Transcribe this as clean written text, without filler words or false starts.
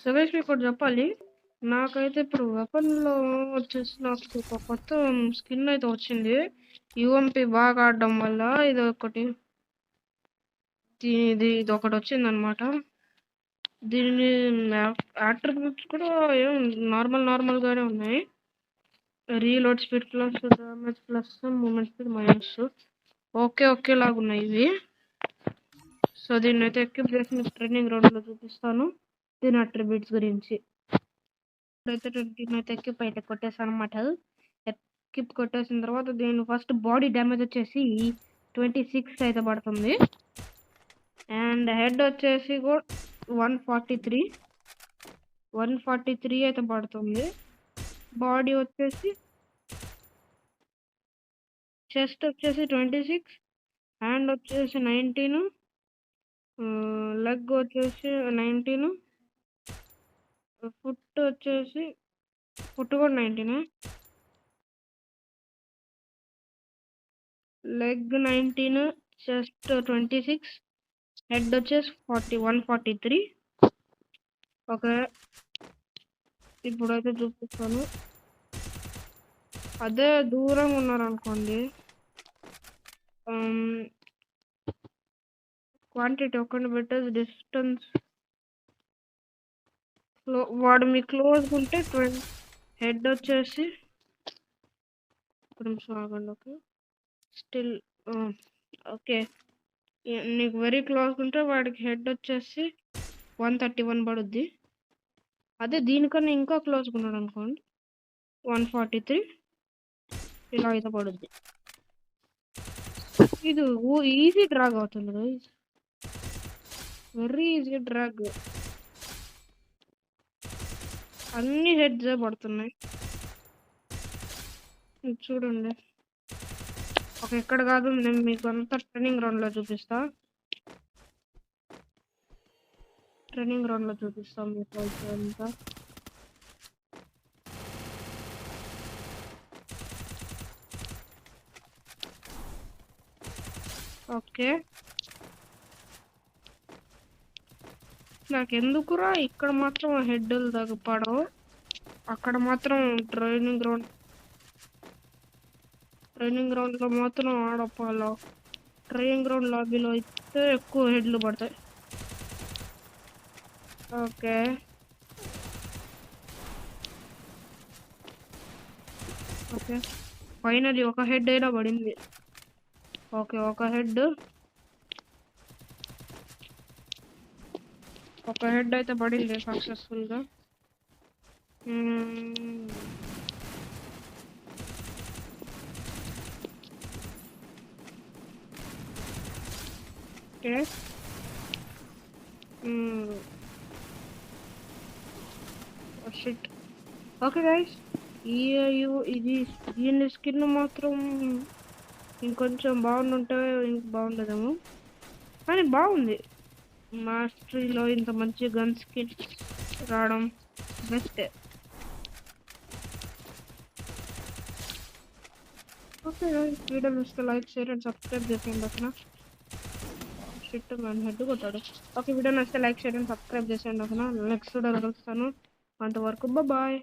So guys మీకు చెప్పాలి, నాకైతే ఇప్పుడు వెపన్లో వచ్చేసి నాకు ఒక కొత్త స్కిన్ అయితే వచ్చింది. యూఎంపి బాగా ఆడడం వల్ల ఇది ఒకటి వచ్చింది అనమాట. దీని యాట్రిబ్యూట్స్ కూడా ఏం నార్మల్ గానే ఉన్నాయి. Reload speed plus, damage plus, movement speed minus, ఒకేలాగా ఉన్నాయి ఇవి. సో దీన్ని అయితే ఎక్విప్ చేసి ట్రైనింగ్ గ్రౌండ్ లో చూపిస్తాను దీని అట్రిబ్యూట్స్ గురించి. ఇప్పుడైతే ఎక్విప్ అయితే కొట్టేసాను అనమాట. ఎక్విప్ కొట్టేసిన తర్వాత దీని ఫస్ట్ బాడీ డ్యామేజ్ వచ్చేసి 26 అయితే పడుతుంది. అండ్ హెడ్ వచ్చేసి కూడా 143 అయితే పడుతుంది. బాడీ వచ్చేసి చెస్ట్ వచ్చేసి 26, హ్యాండ్ వచ్చేసి 19, లెగ్ వచ్చేసి 19, ఫుట్ వచ్చేసి కూడా 19, లెగ్ 19, చెస్ట్ 26, హెడ్ వచ్చేసి 143. ఓకే, ఇప్పుడైతే చూపిస్తాను. అదే దూరంగా ఉన్నారనుకోండి, క్వాంటిటీ ఒక్కటి పెట్టేసి డిస్టెన్స్ వాడు మీ క్లోజ్ ఉంటే హెడ్ వచ్చేసి ఆగండి. ఓకే, స్టిల్ ఓకే, నీకు వెరీ క్లోజ్ ఉంటే వాడికి హెడ్ వచ్చేసి 131 పడుద్ది. అదే దీనికన్నా ఇంకా క్లోజ్గా ఉన్నాడు అనుకోండి 143 ఇలా అయితే పడుద్ది. ఇది ఈజీ డ్రాగ్ అవుతుంది, వెరీ ఈజీ డ్రాగ్. అన్ని హెడ్స్ పడుతున్నాయి చూడండి. ఓకే, ఎక్కడ కాదు, నేను మీకు అంతా ట్రైనింగ్ గ్రౌండ్ లో చూపిస్తా మీకు అంతా. ఓకే, నాకెందుకురా ఇక్కడ మాత్రం హెడ్ తగ్గపడవు, అక్కడ మాత్రం ట్రైనింగ్ గ్రౌండ్ లో మాత్రం ఆడపాలో. ట్రైనింగ్ గ్రౌండ్ లాబీలో అయితే ఎక్కువ హెడ్లు పడతాయి. ఓకే, ఫైనలీ ఒక హెడ్ అయినా పడింది. ఓకే, ఒక హెడ్ అయితే పడింది సక్సెస్ఫుల్ గా. Okay, shit. ఓకే గైస్, దీని స్కిన్ మాత్రం ఇంకొంచెం బాగుంటే బాగుండదేమో, కానీ బాగుంది. మాస్టరీలో ఇంత మంచి గన్ స్కిన్ రావడం బెస్ట్. ఓకే, వీడియో ఇస్తే లైక్, షేర్ అండ్ సబ్స్క్రైబ్ చేసేయండి. అసలు షిట్ మ్యాన్ హెడ్ కొట్టాడు. ఓకే, వీడియో నచ్చితే లైక్, షేర్ అండ్ సబ్స్క్రైబ్ చేసేయండి. అసలు నెక్స్ట్ వీడియో కలుస్తాను, అంతవరకు బాయ్.